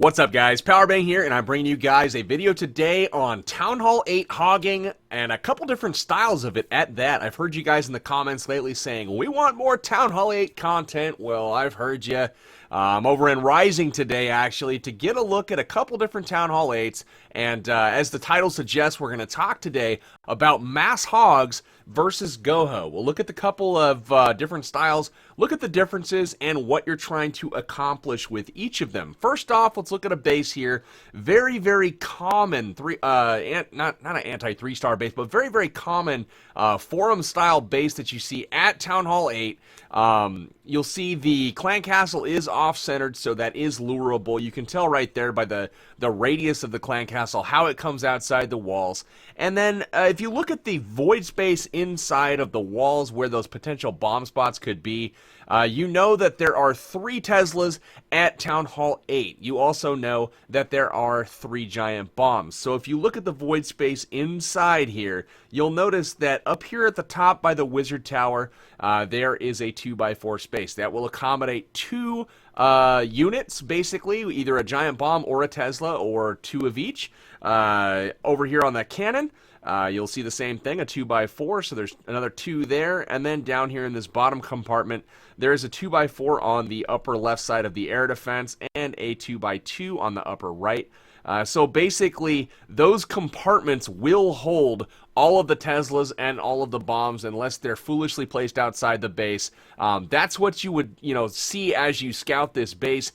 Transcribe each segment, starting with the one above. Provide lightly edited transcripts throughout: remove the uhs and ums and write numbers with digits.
What's up, guys? Powerbang here, and I'm bringing you guys a video today on Town Hall 8 hogging and a couple different styles of it at that. I've heard you guys in the comments lately saying, we want more Town Hall 8 content. Well, I've heard you. I'm over in Rising today, actually, to get a look at a couple different Town Hall 8s. And as the title suggests, we're going to talk today about MASS HOGS versus Goho. We'll look at the couple of different styles, look at the differences, and what you're trying to accomplish with each of them. First off, let's look at a base here. Very, very common, not an anti-3-star base, but very, very common forum-style base that you see at Town Hall 8. You'll see the clan castle is off-centered, so that is lurable. You can tell right there by the radius of the clan castle how it comes outside the walls. And then if you look at the void space inside of the walls where those potential bomb spots could be, you know that there are 3 Teslas at Town Hall 8. You also know that there are 3 giant bombs. So if you look at the void space inside here, you'll notice that up here at the top by the wizard tower, there is a 2x4 space that will accommodate 2 units, basically, either a giant bomb or a Tesla, or 2 of each. Over here on the cannon, you'll see the same thing, a 2x4, so there's another 2 there, and then down here in this bottom compartment, there is a 2x4 on the upper left side of the air defense, and a 2x2 on the upper right. So basically, those compartments will hold all of the Teslas and all of the bombs unless they're foolishly placed outside the base. That's what you would, see as you scout this base.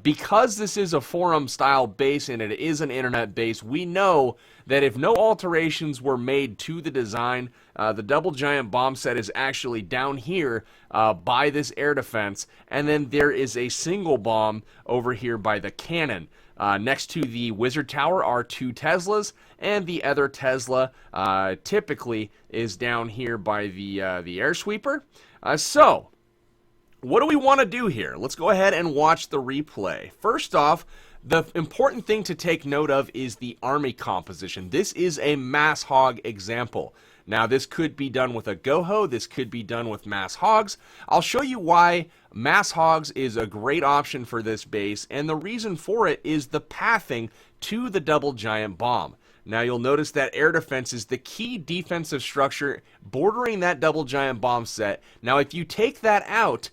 Because this is a forum-style base and it is an internet base, we know that if no alterations were made to the design, the double giant bomb set is actually down here by this air defense, and then there is a single bomb over here by the cannon. Next to the wizard tower are 2 Teslas, and the other Tesla typically is down here by the air sweeper. So, what do we want to do here? Let's go ahead and watch the replay. First off, the important thing to take note of is the army composition. This is a MASS HOG example. Now, this could be done with a Goho. This could be done with MASS HOGS. I'll show you why MASS HOGS is a great option for this base, and the reason for it is the pathing to the double giant bomb. Now, you'll notice that air defense is the key defensive structure bordering that double giant bomb set. Now, if you take that out,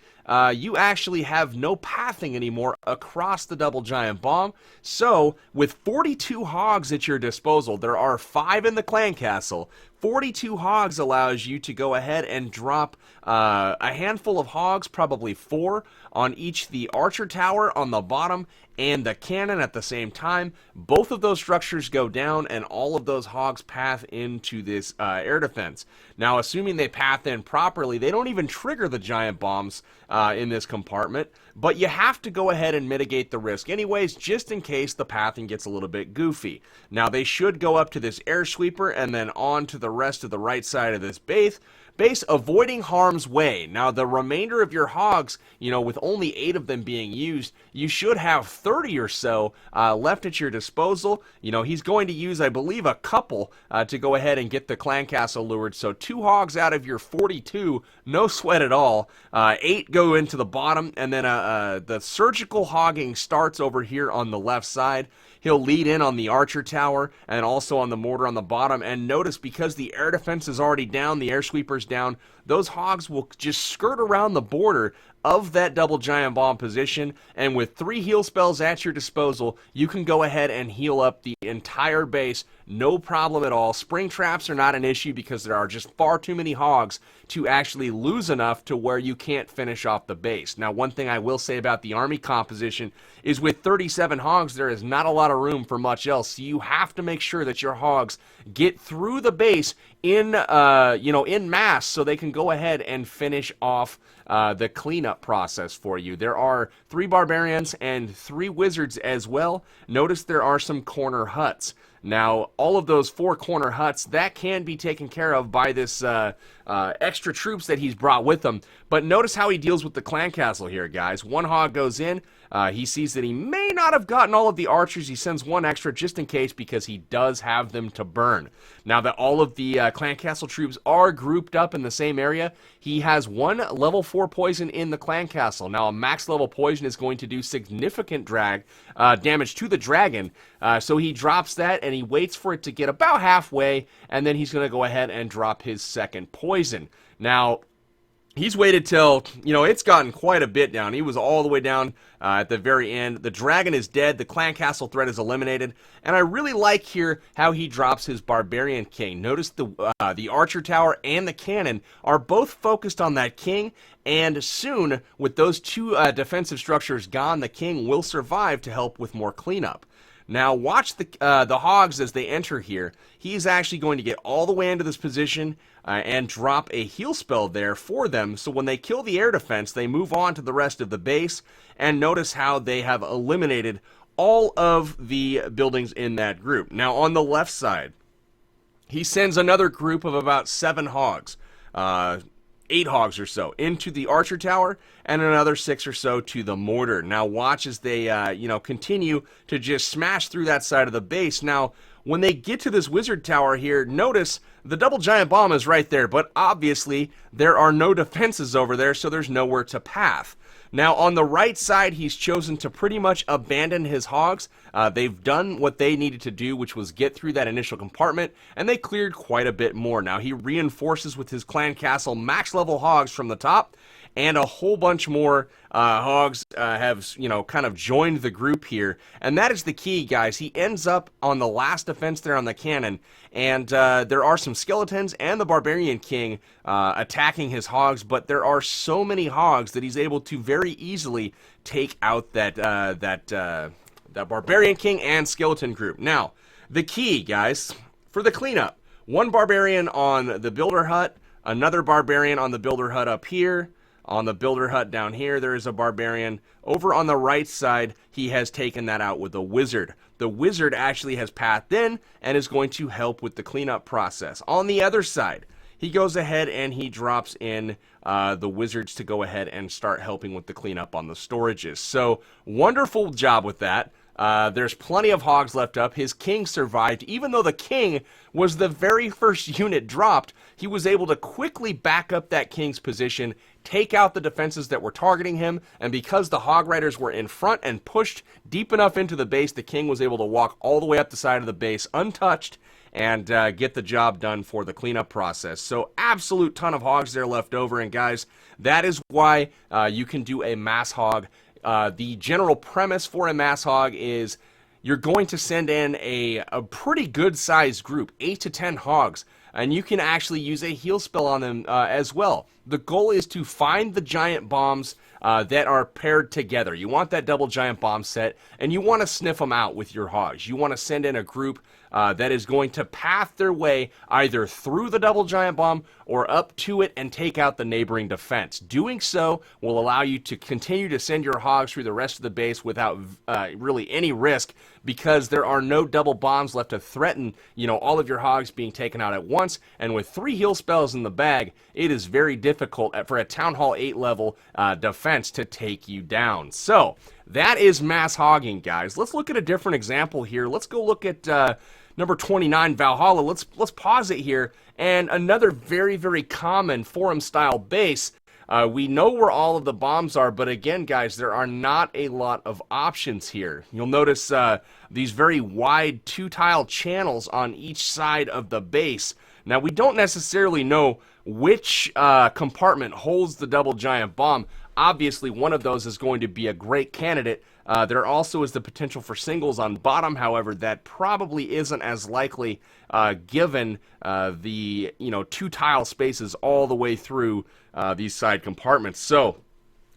you actually have no pathing anymore across the double giant bomb. So, with 42 hogs at your disposal, there are 5 in the clan castle. 42 hogs allows you to go ahead and drop a handful of hogs, probably 4, on each the archer tower on the bottom and the cannon at the same time. Both of those structures go down, and all of those hogs path into this air defense. Now, assuming they path in properly, they don't even trigger the giant bombs in this compartment, but you have to go ahead and mitigate the risk anyways, just in case the pathing gets a little bit goofy. Now, they should go up to this air sweeper and then on to the rest of the right side of this base, avoiding harm's way. Now, the remainder of your hogs, with only 8 of them being used, you should have 30 or so left at your disposal. He's going to use, I believe, a couple to go ahead and get the clan castle lured. So 2 hogs out of your 42, no sweat at all. 8 go into the bottom, and then the surgical hogging starts over here on the left side. He'll lead in on the archer tower and also on the mortar on the bottom. And notice, because the air defense is already down, the air sweeper's down, those hogs will just skirt around the border of that double giant bomb position, and with 3 heal spells at your disposal, you can go ahead and heal up the entire base, no problem at all. Spring traps are not an issue because there are just far too many hogs to actually lose enough to where you can't finish off the base. Now, one thing I will say about the army composition is with 37 hogs, there is not a lot of room for much else, so you have to make sure that your hogs get through the base in mass, so they can go ahead and finish off the cleanup process for you. There are 3 barbarians and 3 wizards as well. Notice there are some corner huts. Now, all of those 4 corner huts, that can be taken care of by this extra troops that he's brought with him. But notice how he deals with the clan castle here, guys. 1 hog goes in, He sees that he may not have gotten all of the archers. He sends one extra just in case because he does have them to burn. Now that all of the clan castle troops are grouped up in the same area, he has one level 4 poison in the clan castle. Now a max level poison is going to do significant damage to the dragon, so he drops that and he waits for it to get about halfway, and then he's going to go ahead and drop his second poison. Now, he's waited till, it's gotten quite a bit down. He was all the way down at the very end. The dragon is dead. The clan castle threat is eliminated. And I really like here how he drops his Barbarian King. Notice the archer tower and the cannon are both focused on that king. And soon, with those two defensive structures gone, the king will survive to help with more cleanup. Now watch the hogs as they enter here. He's actually going to get all the way into this position and drop a heal spell there for them. So when they kill the air defense, they move on to the rest of the base. And notice how they have eliminated all of the buildings in that group. Now on the left side, he sends another group of about 7 hogs. 8 hogs or so into the archer tower, and another 6 or so to the mortar. Now watch as they continue to just smash through that side of the base. Now when they get to this wizard tower here, notice the double giant bomb is right there, but obviously there are no defenses over there, so there's nowhere to path. Now on the right side, he's chosen to pretty much abandon his hogs. They've done what they needed to do, which was get through that initial compartment, and they cleared quite a bit more. Now he reinforces with his clan castle max level hogs from the top, and a whole bunch more hogs have, kind of joined the group here. And that is the key, guys. He ends up on the last defense there on the cannon, and there are some skeletons and the Barbarian King attacking his hogs, but there are so many hogs that he's able to very easily take out that Barbarian King and skeleton group. Now, the key, guys, for the cleanup: one Barbarian on the Builder Hut, another Barbarian on the Builder Hut up here. On the Builder Hut down here, there is a Barbarian. Over on the right side, he has taken that out with a Wizard. The Wizard actually has pathed in and is going to help with the cleanup process. On the other side, he goes ahead and he drops in the Wizards to go ahead and start helping with the cleanup on the storages. So, wonderful job with that. There's plenty of hogs left up. His king survived. Even though the king was the very first unit dropped, he was able to quickly back up that king's position, take out the defenses that were targeting him, and because the hog riders were in front and pushed deep enough into the base, the king was able to walk all the way up the side of the base untouched and get the job done for the cleanup process. So absolute ton of hogs there left over, and guys, that is why you can do a mass hog. The general premise for a mass hog is you're going to send in a pretty good sized group, 8 to 10 hogs, and you can actually use a heal spell on them as well. The goal is to find the giant bombs that are paired together. You want that double giant bomb set, and you want to sniff them out with your hogs. You want to send in a group that is going to path their way either through the double giant bomb or up to it and take out the neighboring defense. Doing so will allow you to continue to send your hogs through the rest of the base without really any risk, because there are no double bombs left to threaten, all of your hogs being taken out at once. And with 3 heal spells in the bag, it is very difficult for a Town Hall 8 level defense to take you down. So that is mass hogging, guys. Let's look at a different example here. Let's go look at number 29, Valhalla. Let's pause it here. And another very, very common forum-style base. We know where all of the bombs are, but again, guys, there are not a lot of options here. You'll notice these very wide 2-tile channels on each side of the base. Now, we don't necessarily know which compartment holds the double giant bomb. Obviously, one of those is going to be a great candidate. There also is the potential for singles on bottom, however, that probably isn't as likely given the 2-tile spaces all the way through these side compartments. So,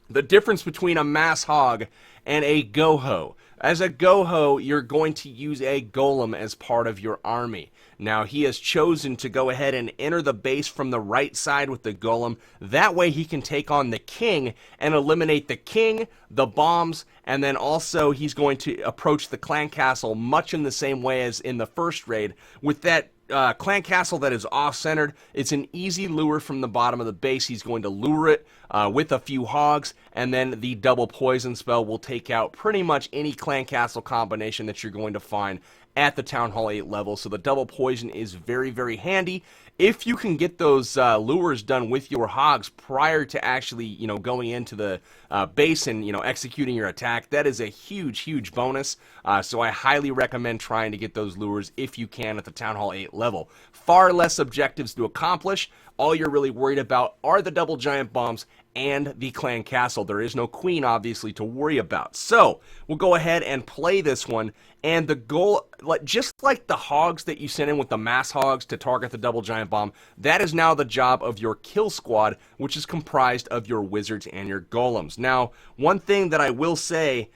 the difference between a mass hog and a Goho. As a Goho, you're going to use a golem as part of your army. Now, he has chosen to go ahead and enter the base from the right side with the golem. That way he can take on the king and eliminate the king, the bombs, and then also he's going to approach the clan castle much in the same way as in the first raid, with that clan castle that is off-centered, it's an easy lure from the bottom of the base. He's going to lure it with a few hogs, and then the double poison spell will take out pretty much any clan castle combination that you're going to find at the Town Hall 8 level. So the double poison is very, very handy. If you can get those lures done with your hogs prior to actually, going into the base and, executing your attack, that is a huge, huge bonus. So I highly recommend trying to get those lures if you can at the Town Hall 8 level. Far less objectives to accomplish. All you're really worried about are the double giant bombs and the clan castle. There is no queen, obviously, to worry about. So we'll go ahead and play this one. And the goal, just like the hogs that you sent in with the mass hogs to target the double giant bomb, that is now the job of your kill squad, which is comprised of your wizards and your golems. Now, one thing that I will say,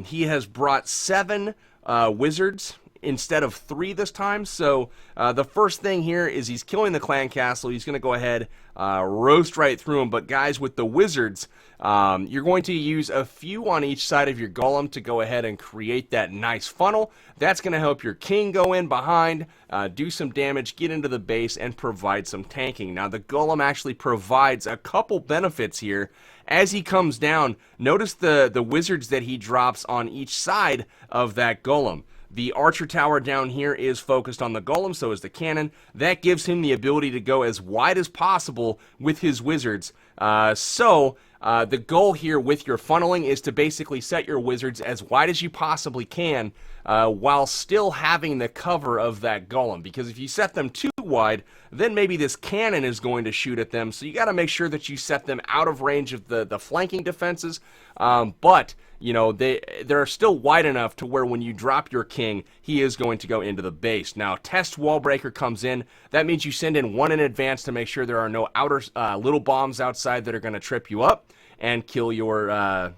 he has brought 7 wizards instead of 3 this time. So the first thing here is he's killing the clan castle. He's going to go ahead, roast right through him. But guys, with the wizards, you're going to use a few on each side of your golem to go ahead and create that nice funnel. That's going to help your king go in behind, do some damage, get into the base, and provide some tanking. Now, the golem actually provides a couple benefits here. As he comes down, notice the wizards that he drops on each side of that golem. The archer tower down here is focused on the golem, so is the cannon. That gives him the ability to go as wide as possible with his wizards. The goal here with your funneling is to basically set your wizards as wide as you possibly can while still having the cover of that golem. Because if you set them too wide, then maybe this cannon is going to shoot at them. So you got to make sure that you set them out of range of the flanking defenses. But they're still wide enough to where when you drop your king, he is going to go into the base. Now, test wall breaker comes in. That means you send in 1 in advance to make sure there are no outer little bombs outside that are going to trip you up and kill your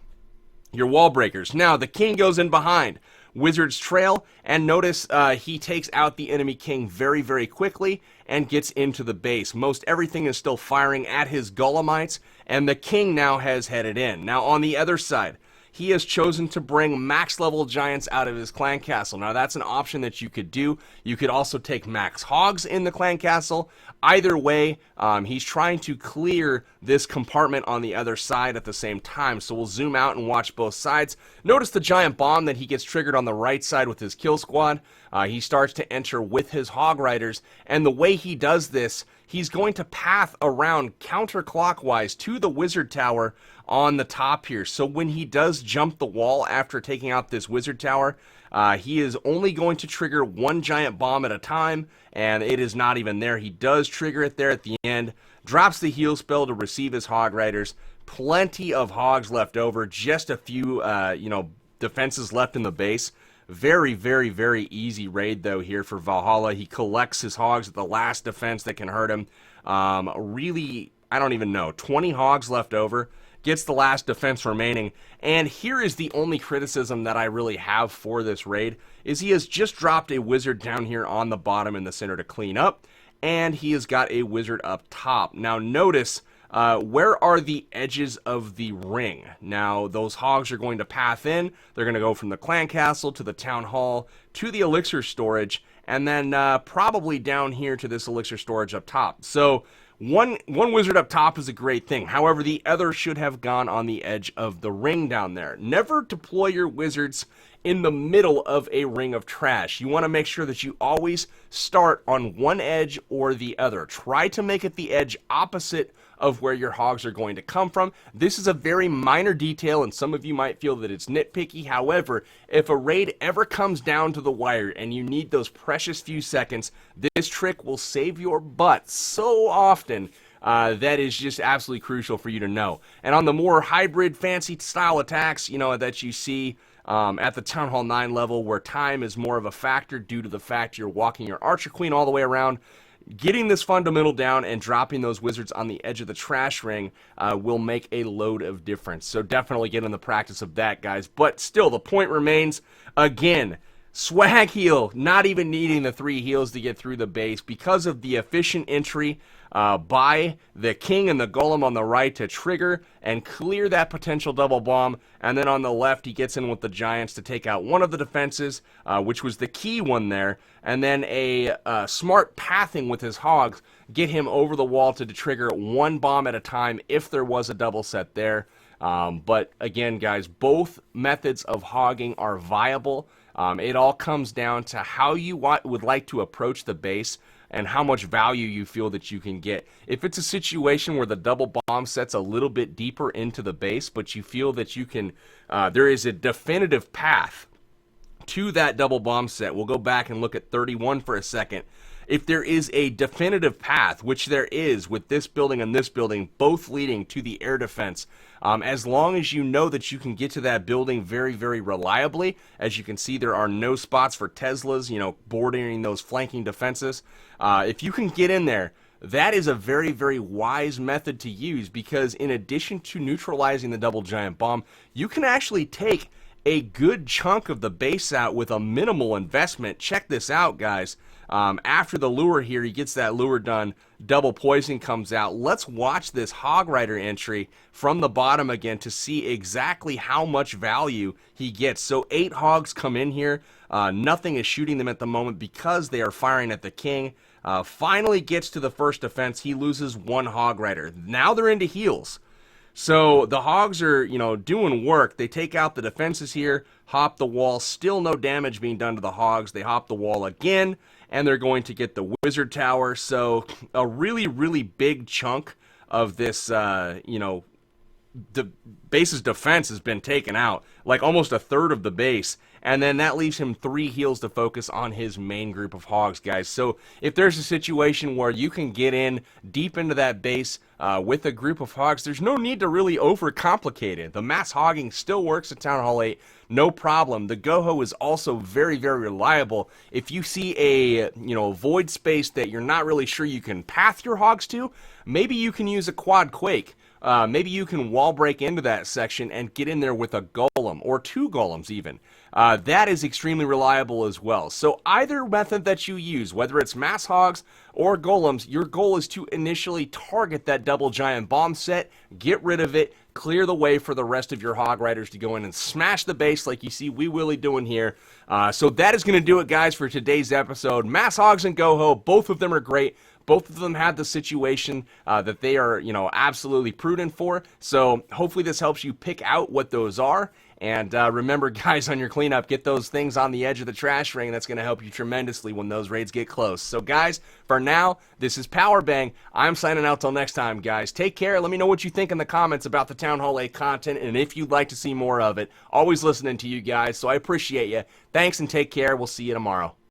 wall breakers. Now, the king goes in behind. Wizards trail, and notice he takes out the enemy king very, very quickly and gets into the base. Most everything is still firing at his golemites, and the king now has headed in. Now, on the other side, he has chosen to bring max level giants out of his clan castle. Now, that's an option that you could do. You could also take max hogs in the clan castle. Either way, he's trying to clear this compartment on the other side at the same time. So we'll zoom out and watch both sides. Notice the giant bomb that he gets triggered on the right side with his kill squad. He starts to enter with his hog riders, and the way he does this, he's going to path around counterclockwise to the wizard tower on the top here. So when he does jump the wall after taking out this wizard tower, he is only going to trigger 1 giant bomb at a time, and it is not even there. He does trigger it there at the end, drops the heal spell to receive his hog riders. Plenty of hogs left over, just a few defenses left in the base. Very, very, very easy raid, though, here for Valhalla. He collects his hogs at the last defense that can hurt him. Really, I don't even know, 20 hogs left over. Gets the last defense remaining. And here is the only criticism that I really have for this raid, is he has just dropped a wizard down here on the bottom in the center to clean up, and he has got a wizard up top. Now, notice... where are the edges of the ring? Now, those hogs are going to path in. They're going to go from the clan castle to the town hall to the elixir storage, and then probably down here to this elixir storage up top. So one wizard up top is a great thing. However, the other should have gone on the edge of the ring down there. Never deploy your wizards in the middle of a ring of trash. You want to make sure that you always start on one edge or the other. Try to make it the edge opposite of where your hogs are going to come from. This is a very minor detail, and some of you might feel that it's nitpicky. However, if a raid ever comes down to the wire and you need those precious few seconds, this trick will save your butt so often. That is just absolutely crucial for you to know. And on the more hybrid, fancy style attacks, that you see at the Town Hall 9 level, where time is more of a factor due to the fact you're walking your Archer Queen all the way around, getting this fundamental down and dropping those wizards on the edge of the trash ring will make a load of difference. So definitely get in the practice of that, guys. But still, the point remains, again, Swag heal, not even needing the 3 heals to get through the base because of the efficient entry by the king and the golem on the right to trigger and clear that potential double bomb. And then on the left, he gets in with the giants to take out one of the defenses, which was the key one there. And then a smart pathing with his hogs get him over the wall to trigger 1 bomb at a time if there was a double set there. But again, guys, both methods of hogging are viable. It all comes down to how you would like to approach the base and how much value you feel that you can get. If it's a situation where the double bomb set's a little bit deeper into the base, but you feel that you can, there is a definitive path to that double bomb set. We'll go back and look at 31 for a second. If there is a definitive path, which there is with this building and this building, both leading to the air defense, as long as you know that you can get to that building very, very reliably, as you can see, there are no spots for Teslas, bordering those flanking defenses. If you can get in there, that is a very, very wise method to use, because in addition to neutralizing the double giant bomb, you can actually take a good chunk of the base out with a minimal investment. Check this out, guys. After the lure here, he gets that lure done, double poison comes out. Let's watch this Hog Rider entry from the bottom again to see exactly how much value he gets. So 8 hogs come in here. Nothing is shooting them at the moment because they are firing at the king. Finally gets to the first defense. He loses 1 Hog Rider. Now they're into heals. So the hogs are, doing work. They take out the defenses here, hop the wall, still no damage being done to the hogs. They hop the wall again, and they're going to get the wizard tower. So a really, really big chunk of this, the base's defense has been taken out, like almost a third of the base. And then that leaves him 3 heals to focus on his main group of hogs, guys. So if there's a situation where you can get in deep into that base with a group of hogs, there's no need to really overcomplicate it. The mass hogging still works at Town Hall 8, no problem. The Goho is also very, very reliable. If you see a void space that you're not really sure you can path your hogs to, maybe you can use a quad quake. Maybe you can wall break into that section and get in there with a golem, or 2 golems even. That is extremely reliable as well. So either method that you use, whether it's mass hogs or golems, your goal is to initially target that double giant bomb set, get rid of it, clear the way for the rest of your hog riders to go in and smash the base like you see Wee Willie doing here. So that is going to do it, guys, for today's episode. Mass hogs and Goho, both of them are great. Both of them have the situation that they are, absolutely prudent for. So hopefully this helps you pick out what those are. And remember, guys, on your cleanup, get those things on the edge of the trash ring. That's going to help you tremendously when those raids get close. So, guys, for now, this is Powerbang. I'm signing out till next time, guys. Take care. Let me know what you think in the comments about the Town Hall 8 content, and if you'd like to see more of it. Always listening to you guys, so I appreciate you. Thanks and take care. We'll see you tomorrow.